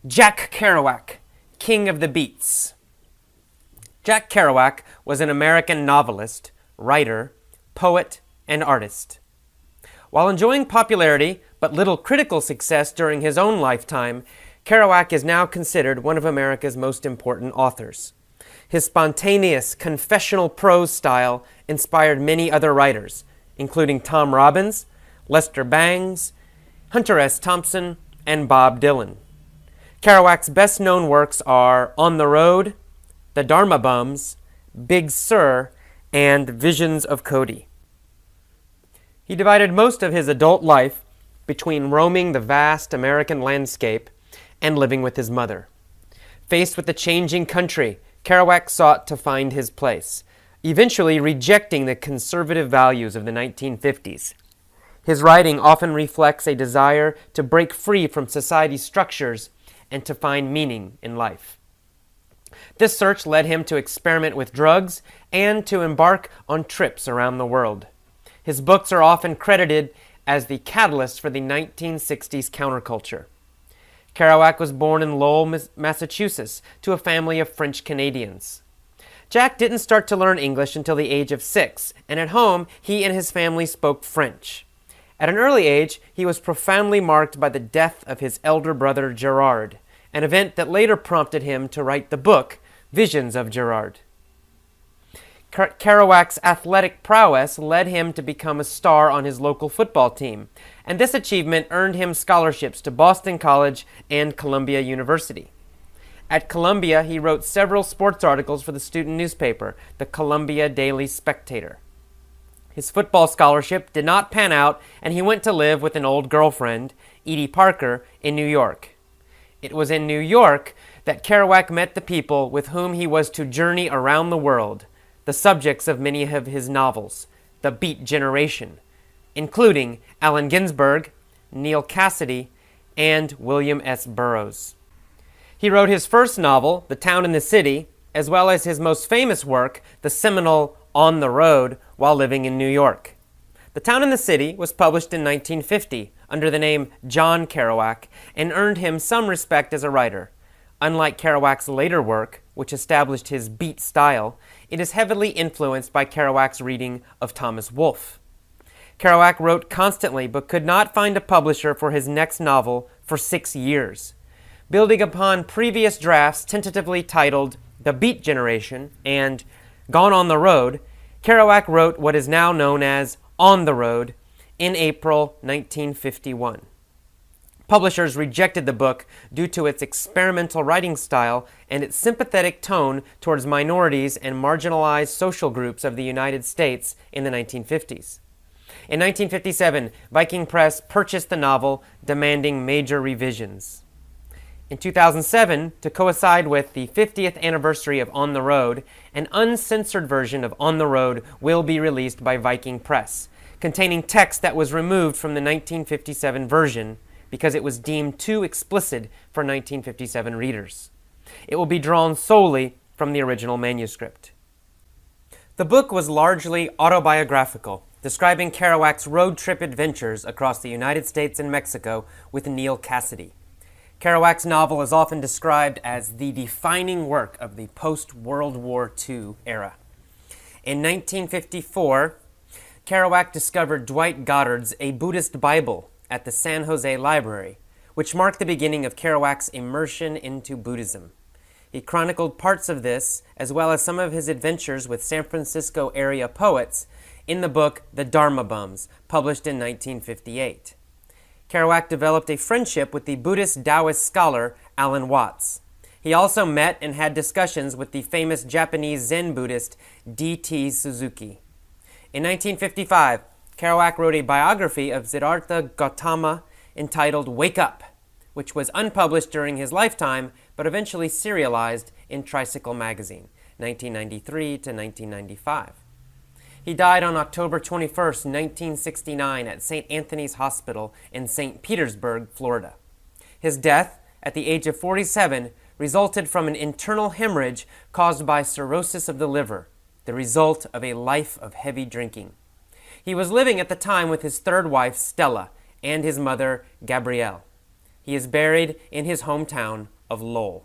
Jack Kerouac, King of the Beats. Jack Kerouac was an American novelist, writer, poet, and artist. While enjoying popularity but little critical success during his own lifetime, Kerouac is now considered one of America's most important authors. His spontaneous, confessional prose style inspired many other writers, including Tom Robbins, Lester Bangs, Hunter S. Thompson, and Bob Dylan. Kerouac's best-known works are On the Road, The Dharma Bums, Big Sur, and Visions of Cody. He divided most of his adult life between roaming the vast American landscape and living with his mother. Faced with the changing country, Kerouac sought to find his place, eventually rejecting the conservative values of the 1950s. His writing often reflects a desire to break free from society's structures and to find meaning in life. This search led him to experiment with drugs and to embark on trips around the world. His books are often credited as the catalyst for the 1960s counterculture. Kerouac was born in Lowell, Massachusetts, to a family of French Canadians. Jack didn't start to learn English until the age of 6, and at home he and his family spoke French. At an early age, he was profoundly marked by the death of his elder brother Gerard, an event that later prompted him to write the book Visions of Gerard. Kerouac's athletic prowess led him to become a star on his local football team, and this achievement earned him scholarships to Boston College and Columbia University. At Columbia, he wrote several sports articles for the student newspaper, the Columbia Daily Spectator. His football scholarship did not pan out, and he went to live with an old girlfriend, Edie Parker, in New York. It was in New York that Kerouac met the people with whom he was to journey around the world, the subjects of many of his novels, the Beat Generation, including Allen Ginsberg, Neal Cassady, and William S. Burroughs. He wrote his first novel, The Town and the City, as well as his most famous work, the seminal On the Road, while living in New York. The Town and the City was published in 1950 under the name John Kerouac and earned him some respect as a writer. Unlike Kerouac's later work, which established his beat style, it is heavily influenced by Kerouac's reading of Thomas Wolfe. Kerouac wrote constantly but could not find a publisher for his next novel for 6 years. Building upon previous drafts tentatively titled The Beat Generation and Gone on the Road, Kerouac wrote what is now known as On the Road in April 1951. Publishers rejected the book due to its experimental writing style and its sympathetic tone towards minorities and marginalized social groups of the United States in the 1950s. In 1957, Viking Press purchased the novel, demanding major revisions. In 2007, to coincide with the 50th anniversary of On the Road, an uncensored version of On the Road will be released by Viking Press, containing text that was removed from the 1957 version because it was deemed too explicit for 1957 readers. It will be drawn solely from the original manuscript. The book was largely autobiographical, describing Kerouac's road trip adventures across the United States and Mexico with Neal Cassady. Kerouac's novel is often described as the defining work of the post-World War II era. In 1954, Kerouac discovered Dwight Goddard's A Buddhist Bible at the San Jose Library, which marked the beginning of Kerouac's immersion into Buddhism. He chronicled parts of this, as well as some of his adventures with San Francisco area poets, in the book The Dharma Bums, published in 1958. Kerouac developed a friendship with the Buddhist Taoist scholar Alan Watts. He also met and had discussions with the famous Japanese Zen Buddhist D.T. Suzuki. In 1955, Kerouac wrote a biography of Siddhartha Gautama entitled Wake Up, which was unpublished during his lifetime but eventually serialized in Tricycle magazine, 1993 to 1995. He died on October 21, 1969 at St. Anthony's Hospital in St. Petersburg, Florida. His death, at the age of 47, resulted from an internal hemorrhage caused by cirrhosis of the liver, the result of a life of heavy drinking. He was living at the time with his third wife, Stella, and his mother, Gabrielle. He is buried in his hometown, of Lowell.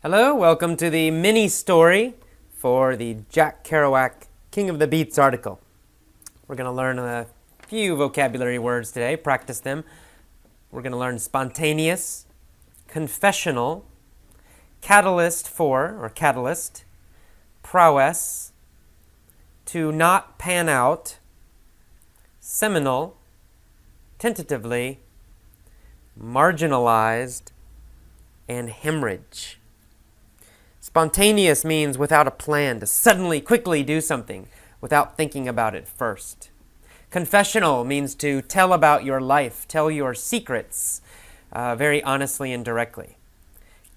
Hello, welcome to the mini story for the Jack Kerouac King of the Beats article. We're going to learn a few vocabulary words today, practice them. We're going to learn spontaneous, confessional, catalyst, prowess, to not pan out, seminal, tentatively, marginalized, and hemorrhage. Spontaneous means without a plan, to suddenly, quickly do something without thinking about it first. Confessional means to tell about your life, tell your secrets very honestly and directly.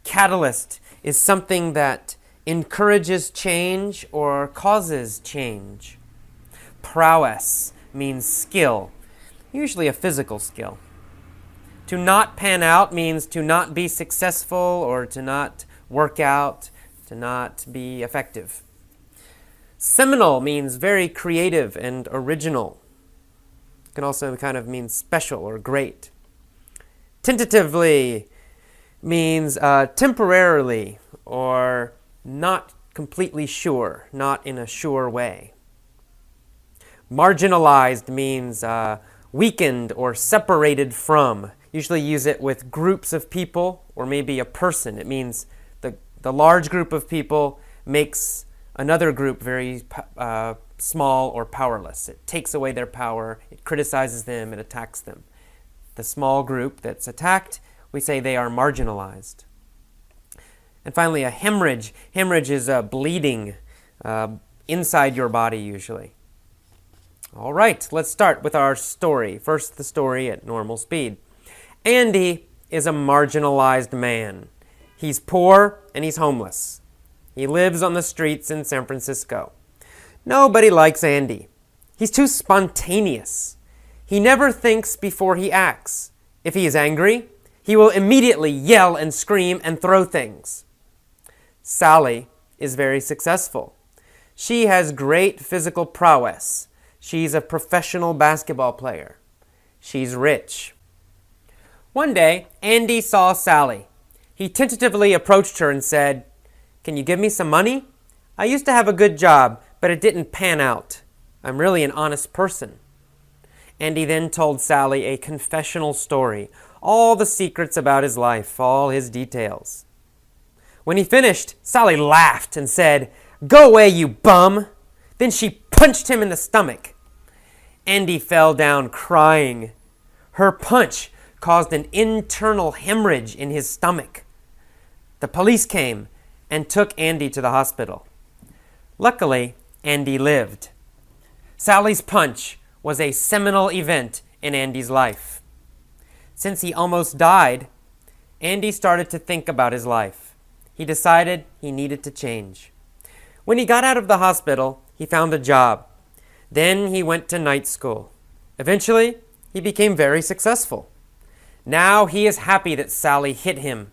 Catalyst is something that encourages change or causes change. Prowess means skill, usually a physical skill. To not pan out means to not be successful or to not work out, to not be effective. Seminal means very creative and original. It can also kind of mean special or great. Tentatively means temporarily or not completely sure, not in a sure way. Marginalized means weakened or separated from. Usually use it with groups of people or maybe a person. It means the large group of people makes another group very small or powerless. It takes away their power, it criticizes them, it attacks them. The small group that's attacked, we say they are marginalized. And finally, a hemorrhage. Hemorrhage is bleeding inside your body usually. All right, let's start with our story. First, the story at normal speed. Andy is a marginalized man. He's poor and he's homeless. He lives on the streets in San Francisco. Nobody likes Andy. He's too spontaneous. He never thinks before he acts. If he is angry, he will immediately yell and scream and throw things. Sally is very successful. She has great physical prowess. She's a professional basketball player. She's rich. One day, Andy saw Sally. He tentatively approached her and said, "Can you give me some money? I used to have a good job, but it didn't pan out. I'm really an honest person." Andy then told Sally a confessional story, all the secrets about his life, all his details. When he finished, Sally laughed and said, "Go away, you bum!" Then she punched him in the stomach. Andy fell down crying. Her punch caused an internal hemorrhage in his stomach. The police came and took Andy to the hospital. Luckily, Andy lived. Sally's punch was a seminal event in Andy's life. Since he almost died, Andy started to think about his life. He decided he needed to change. When he got out of the hospital, he found a job. Then he went to night school. Eventually, he became very successful. Now he is happy that Sally hit him.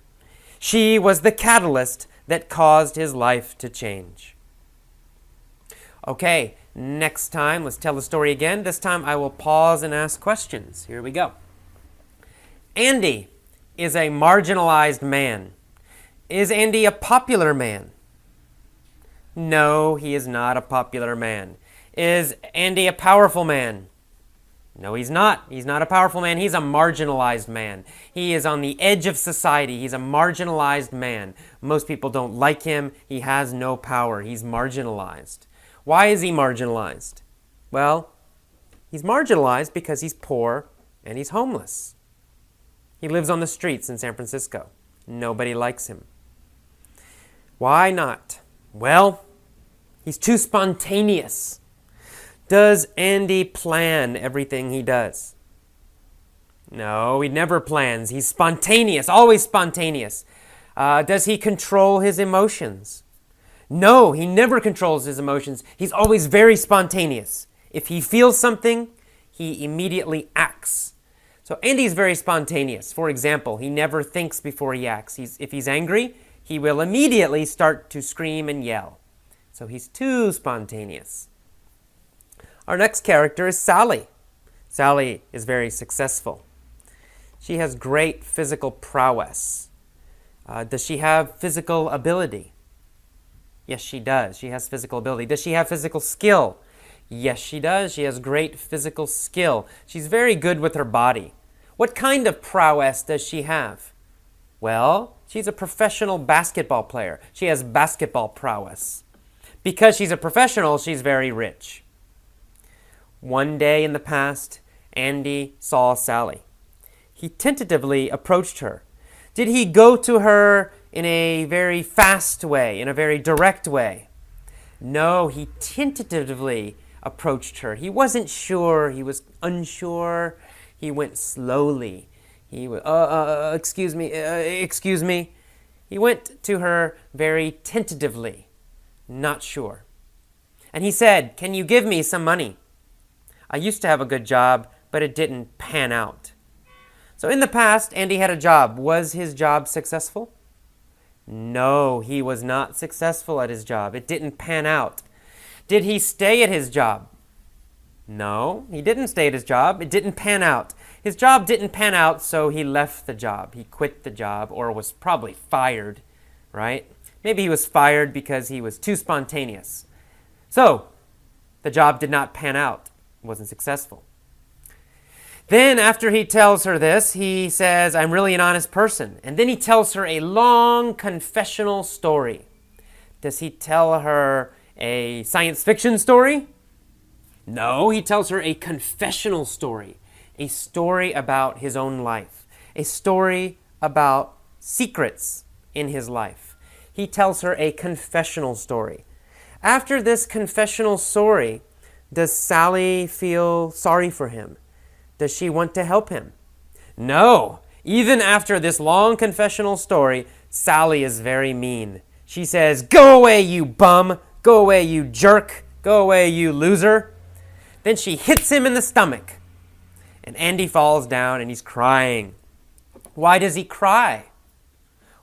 She was the catalyst that caused his life to change. Okay, next time, let's tell the story again. This time I will pause and ask questions. Here we go. Andy is a marginalized man. Is Andy a popular man? No, he is not a popular man. Is Andy a powerful man? No, he's not. He's not a powerful man. He's a marginalized man. He is on the edge of society. He's a marginalized man. Most people don't like him. He has no power. He's marginalized. Why is he marginalized? Well, he's marginalized because he's poor and he's homeless. He lives on the streets in San Francisco. Nobody likes him. Why not? Well, he's too spontaneous. Does Andy plan everything he does? No, he never plans. He's spontaneous, always spontaneous. Does he control his emotions? No, he never controls his emotions. He's always very spontaneous. If he feels something, he immediately acts. So Andy's very spontaneous. For example, he never thinks before he acts. If he's angry, he will immediately start to scream and yell. So he's too spontaneous. Our next character is Sally. Sally is very successful. She has great physical prowess. Does she have physical ability? Yes, she does. She has physical ability. Does she have physical skill? Yes, she does. She has great physical skill. She's very good with her body. What kind of prowess does she have? Well, she's a professional basketball player. She has basketball prowess. Because she's a professional, she's very rich. One day in the past, Andy saw Sally. He tentatively approached her. Did he go to her in a very fast way, in a very direct way? No, he tentatively approached her. He wasn't sure. He was unsure. He went slowly. He was, excuse me. He went to her very tentatively, not sure. And he said, "Can you give me some money? I used to have a good job, but it didn't pan out." So in the past, Andy had a job. Was his job successful? No, he was not successful at his job. It didn't pan out. Did he stay at his job? No, he didn't stay at his job. It didn't pan out. His job didn't pan out, so he left the job. He quit the job, or was probably fired, right? Maybe he was fired because he was too spontaneous. So, the job did not pan out. It wasn't successful. Then after he tells her this, he says, "I'm really an honest person." And then he tells her a long confessional story. Does he tell her a science fiction story? No, he tells her a confessional story. A story about his own life. A story about secrets in his life. He tells her a confessional story. After this confessional story, does Sally feel sorry for him? Does she want to help him? No. Even after this long confessional story, Sally is very mean. She says, "Go away, you bum. Go away, you jerk. Go away, you loser." Then she hits him in the stomach. And Andy falls down and he's crying. Why does he cry?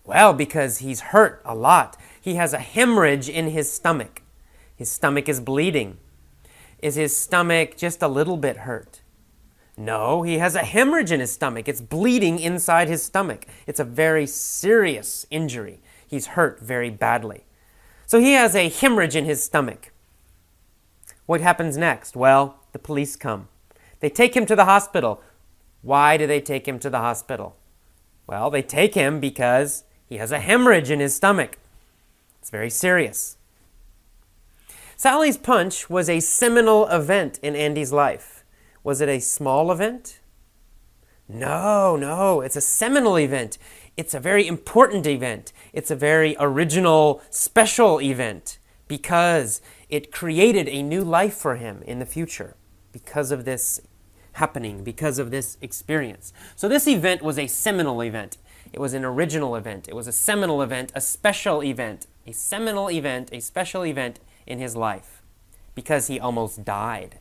Well, because he's hurt a lot. He has a hemorrhage in his stomach. His stomach is bleeding. Is his stomach just a little bit hurt? No, he has a hemorrhage in his stomach. It's bleeding inside his stomach. It's a very serious injury. He's hurt very badly. So he has a hemorrhage in his stomach. What happens next? Well, the police come. They take him to the hospital. Why do they take him to the hospital? Well, they take him because he has a hemorrhage in his stomach. It's very serious. Sally's punch was a seminal event in Andy's life. Was it a small event? No, it's a seminal event. It's a very important event. It's a very original, special event because it created a new life for him in the future because of this happening, because of this experience. So this event was a seminal event. It was an original event. It was a seminal event, a special event, a seminal event, a special event in his life because he almost died.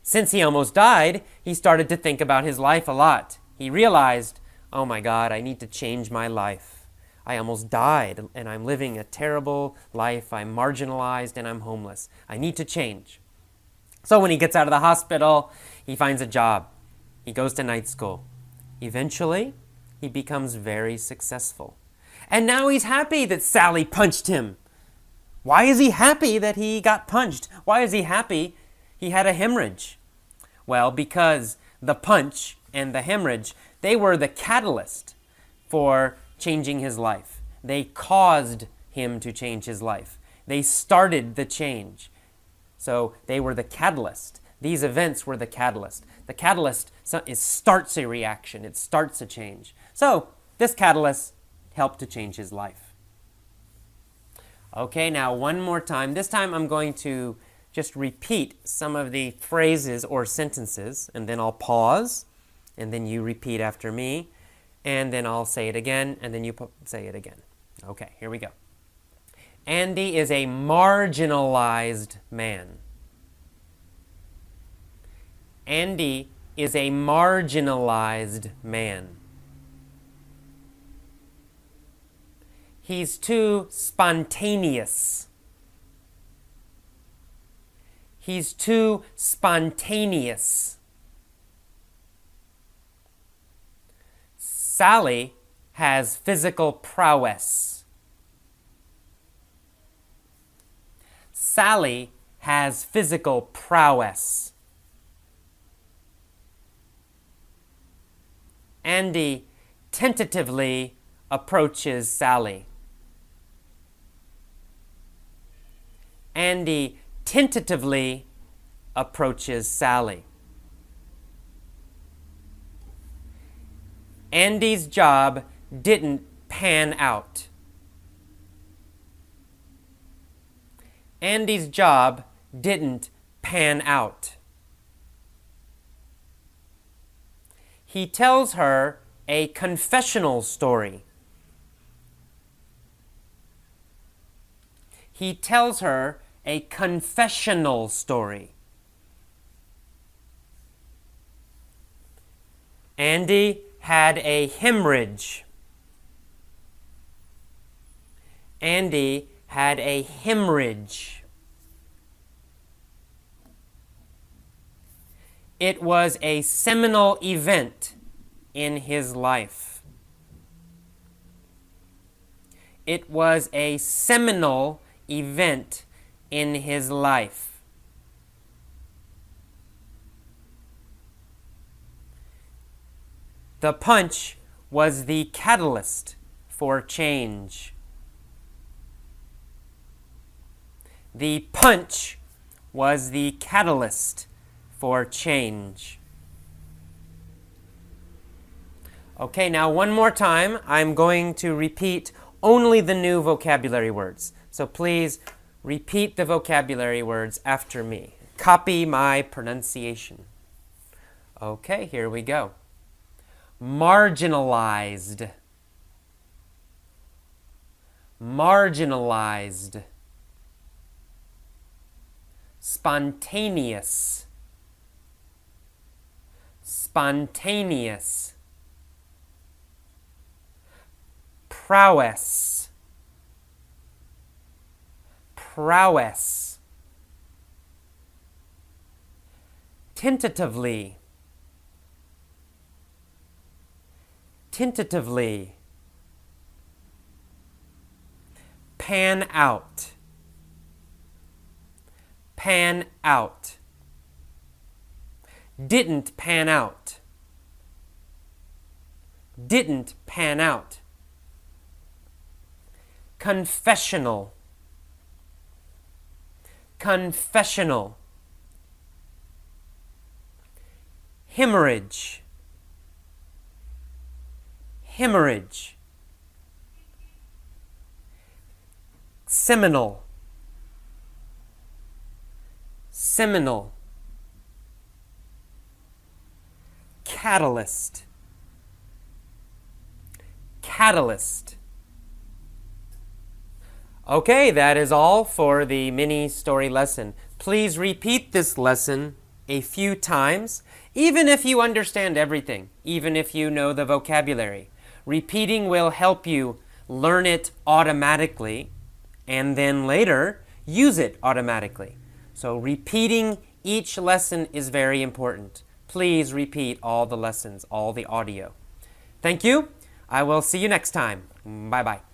Since he almost died, he started to think about his life a lot. He realized, oh my God, I need to change my life. I almost died and I'm living a terrible life. I'm marginalized and I'm homeless. I need to change. So when he gets out of the hospital, he finds a job. He goes to night school. Eventually, he becomes very successful. And now he's happy that Sally punched him. Why is he happy that he got punched? Why is he happy he had a hemorrhage? Well, because the punch and the hemorrhage, they were the catalyst for changing his life. They caused him to change his life. They started the change. So they were the catalyst. These events were the catalyst. The catalyst starts a reaction. It starts a change. So this catalyst helped to change his life. Okay, now one more time. This time I'm going to just repeat some of the phrases or sentences, and then I'll pause, and then you repeat after me, and then I'll say it again, and then you say it again. Okay, here we go. Andy is a marginalized man. Andy is a marginalized man. He's too spontaneous. He's too spontaneous. Sally has physical prowess. Sally has physical prowess. Andy tentatively approaches Sally. Andy tentatively approaches Sally. Andy's job didn't pan out. Andy's job didn't pan out. He tells her a confessional story. He tells her a confessional story. Andy had a hemorrhage. Andy had a hemorrhage. It was a seminal event in his life. It was a seminal event in his life. The punch was the catalyst for change. The punch was the catalyst for change. Okay, now one more time, I'm going to repeat only the new vocabulary words. So please repeat the vocabulary words after me. Copy my pronunciation. Okay, here we go. Marginalized. Marginalized. Spontaneous. Spontaneous. Prowess. Prowess. Tentatively. Tentatively. Pan out. Pan out. Didn't pan out. Didn't pan out. Confessional. Confessional. Hemorrhage. Hemorrhage. Seminal. Seminal. Catalyst. Catalyst. Okay, that is all for the mini story lesson. Please repeat this lesson a few times, even if you understand everything, even if you know the vocabulary. Repeating will help you learn it automatically and then later use it automatically. So repeating each lesson is very important. Please repeat all the lessons, all the audio. Thank you. I will see you next time. Bye-bye.